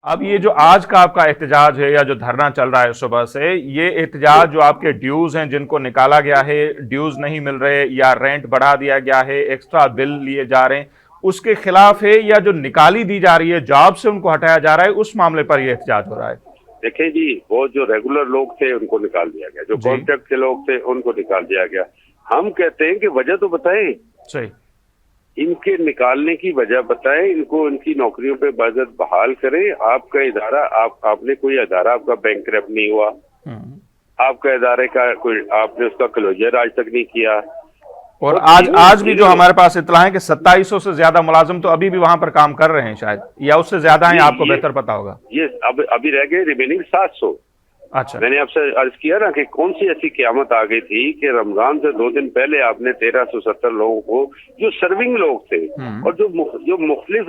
अब ये जो आज का आपका एहतजाज है या जो धरना चल रहा है सुबह से, ये एहतजाज जो आपके ड्यूज हैं जिनको निकाला गया है, ड्यूज नहीं मिल रहे या रेंट बढ़ा दिया गया है, एक्स्ट्रा बिल लिए जा रहे हैं, उसके खिलाफ है, या जो निकाली दी जा रही है, जॉब से उनको हटाया जा रहा है, उस मामले पर यह एहतजाज हो रहा है? देखें जी, वो जो रेगुलर लोग थे उनको निकाल दिया गया, जो जी। कॉन्ट्रैक्ट के लोग थे उनको निकाल दिया गया। हम कहते हैं कि वजह तो बताएं, सही। इनके निकालने की वजह बताएं, इनको इनकी नौकरियों पे बाज़त बहाल करें। आपका इदारा, आपने कोई इदारा आपका बैंकरप्ट नहीं हुआ, आपका इदारे का कोई, आपने उसका क्लोजर आज तक नहीं किया। और आज भी जो हमारे पास इत्तला है कि 2700 से ज्यादा मुलाजिम तो अभी भी वहां पर काम कर रहे हैं शायद, या उससे ज्यादा हैं, आपको बेहतर पता होगा। ये अभी रह गए रिमेनिंग 700। अच्छा। मैंने आपसे अर्ज किया ना कि कौन सी ऐसी क़यामत आ गई थी कि रमजान से 2 दिन पहले आपने 1370 लोगों को, जो सर्विंग लोग थे और जो मुख्तलिफ,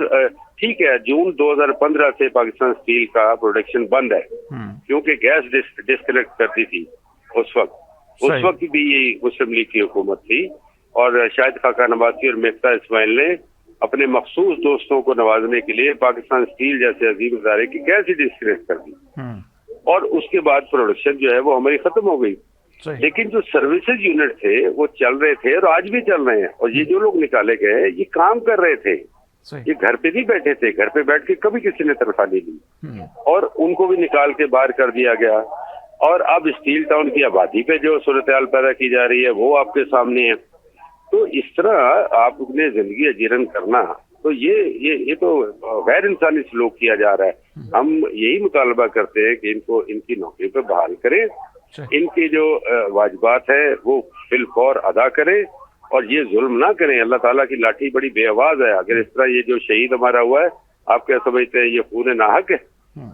ठीक है, जून 2015 से पाकिस्तान स्टील का प्रोडक्शन बंद है क्योंकि गैस डिस्कनेक्ट करती थी उस वक्त भी ये मुस्लिम लीग की हुकूमत थी, और शाहिद खाका नवाज़ी और मिफ्ता इस्माइल ने अपने मखसूस दोस्तों को नवाजने के लिए पाकिस्तान स्टील जैसे अजीम इदारे की गैस ही डिस्कनेक्ट कर दी, और उसके बाद प्रोडक्शन जो है वो हमारी खत्म हो गई। लेकिन जो सर्विसेज यूनिट थे वो चल रहे थे और आज भी चल रहे हैं, और ये जो लोग निकाले गए ये काम कर रहे थे, ये घर पे नहीं बैठे थे, घर पे बैठ के कभी किसी ने तनख्वाह नहीं ली, और उनको भी निकाल के बाहर कर दिया गया। और अब स्टील टाउन की आबादी पे जो सूरत-ए-हाल पैदा की जा रही है वो आपके सामने है। तो इस तरह आपने जिंदगी अजीरन करना, तो ये तो गैर इंसानी सलूक किया जा रहा है। हम यही मुतालबा करते हैं कि इनको इनकी नौकरी पर बहाल करें, इनके जो वाजिबात है वो फिलफौर अदा करें, और ये जुल्म ना करें। अल्लाह ताला की लाठी बड़ी बेआवाज है। अगर इस तरह ये जो शहीद हमारा हुआ है, आप क्या समझते हैं ये खून नाहक है?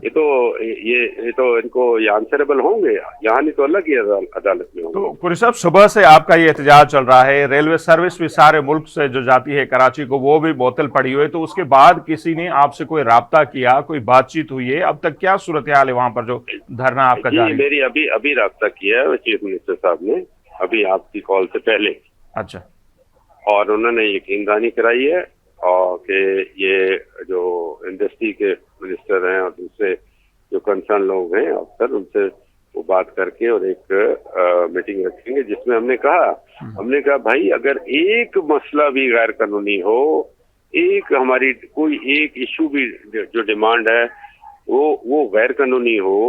ये तो इनको ये आंसरेबल होंगे, यहाँ नहीं तो अल्लाह की अदालत में होंगे। तो कुरी साहब, सुबह से आपका ये एहतजाज चल रहा है, रेलवे सर्विस भी सारे मुल्क से जो जाती है कराची को वो भी बोतल पड़ी हुई है, तो उसके बाद किसी ने आपसे कोई राब्ता किया, कोई बातचीत हुई है? अब तक क्या सूरत हाल है वहां पर जो धरना आपका जारी? मेरी अभी राब्ता किया है चीफ मिनिस्टर साहब ने, अभी आपकी कॉल से पहले। अच्छा। और उन्होंने यकीनदानी कराई है और कि ये जो इंडस्ट्री के मिनिस्टर हैं और दूसरे जो कंसर्न लोग हैं अफसर, उनसे वो बात करके और एक मीटिंग रखेंगे जिसमें हमने कहा भाई अगर एक मसला भी गैर कानूनी हो, एक हमारी कोई एक इशू भी जो डिमांड है वो गैर कानूनी हो,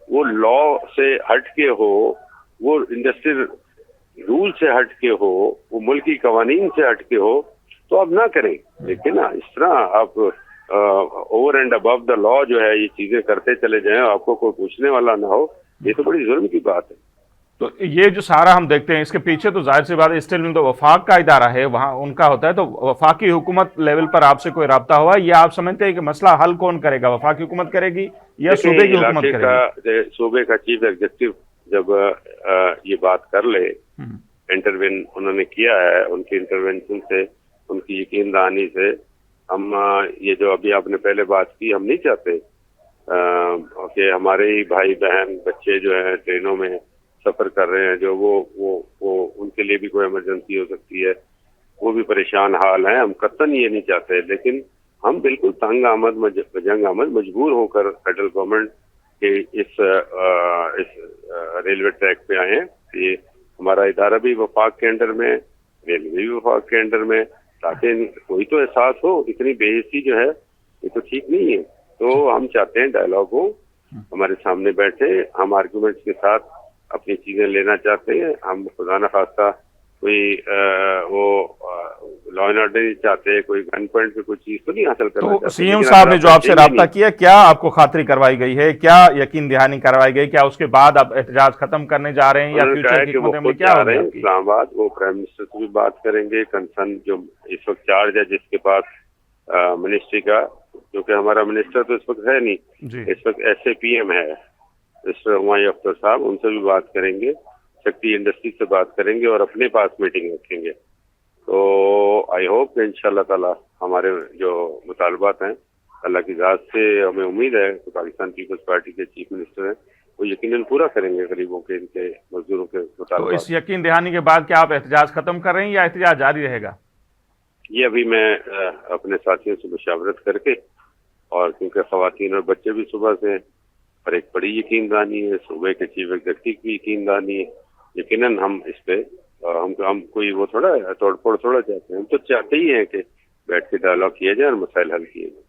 वो लॉ से हट के हो, वो इंडस्ट्रियल रूल से हट के हो, वो मुल्की कवानीन से हट के हो, तो आप ना करें। लेकिन ना इस तरह आप over and above the law जो है ये चीजें करते चले जाएं, आपको कोई पूछने वाला ना हो, ये तो बड़ी जुल्म की बात है। तो ये जो सारा हम देखते हैं इसके पीछे तो जाहिर सी बात है स्टिल तो वफाक का इदारा है, वहां उनका होता है, तो वफाकी हुकूमत लेवल पर आपसे कोई राब्ता हुआ, या आप समझते हैं कि मसला हल कौन करेगा, वफाकी हुकूमत करेगी या सूबे की हुकूमत करेगी? सूबे का चीफ एग्जीक्यूटिव जब ये बात कर ले, इंटरवेन उन्होंने किया है, उनकी इंटरवेंशन से, उनकी यकीनदानी से हम ये जो अभी आपने पहले बात की, हम नहीं चाहते कि हमारे ही भाई बहन बच्चे जो हैं ट्रेनों में सफर कर रहे हैं, जो वो उनके लिए भी कोई इमरजेंसी हो सकती है, वो भी परेशान हाल हैं। हम कतन ये नहीं चाहते, लेकिन हम बिल्कुल तंग आमद मजबूर होकर फेडरल गवर्नमेंट के इस रेलवे ट्रैक पे आए हैं। ये हमारा इदारा भी वफाक के अंडर में, रेलवे भी वफाक के अंडर में, ताकि कोई तो एहसास हो। इतनी बेइज्जती जो है ये तो ठीक नहीं है। तो हम चाहते हैं डायलॉग हो, हमारे सामने बैठे, हम आर्गूमेंट्स के साथ अपनी चीजें लेना चाहते हैं। हम खुदा न खास्ता कोई वो लॉ एंड ऑर्डर नहीं चाहते, कोई गन पॉइंट पे कोई चीज तो नहीं हासिल करना चाहते। तो सीएम साहब ने जो आपसे राब्ता किया, क्या आपको खातरी करवाई गई है, क्या यकीन दहानी करवाई गई, क्या उसके बाद आप एहतजाज खत्म करने जा रहे हैं या फ्यूचर की हिकमत अमली क्या होगी? इस्लामाबाद वो प्राइम मिनिस्टर से भी बात करेंगे, कंसर्न जो इस वक्त चार्ज है जिसके पास मिनिस्ट्री का, क्योंकि हमारा मिनिस्टर तो इस वक्त है नहीं, इस वक्त SAPM है मिस्टर हुमायूं अख्तर साहब, उनसे भी बात करेंगे, शक्ति इंडस्ट्री से बात करेंगे और अपने पास मीटिंग रखेंगे। तो आई होप कि इंशाल्लाह ताला हमारे जो मुतालबात हैं अल्लाह की ज़ात से हमें उम्मीद है कि पाकिस्तान पीपल्स पार्टी के चीफ मिनिस्टर हैं वो यकीनन पूरा करेंगे गरीबों के, इनके मजदूरों के मुतालबात। तो इस यकीन दहानी के बाद क्या आप एहतजाज खत्म कर रहे हैं या एहतजाज जारी रहेगा? ये अभी मैं अपने साथियों से मुशावरत करके اور کیونکہ خواتین اور بچے بھی صبح سے ہیں اور ایک بڑی یقین دہانی ہے صوبے کے چیف ایگزیکٹو کی یقین دہانی ہے. یقیناً ہم اس پہ ہم کوئی وہ تھوڑا توڑ پھوڑ تھوڑا چاہتے ہیں. ہم تو چاہتے ہی ہیں کہ بیٹھ کے ڈائلاگ کیا جائے اور مسائل حل کیے جائیں.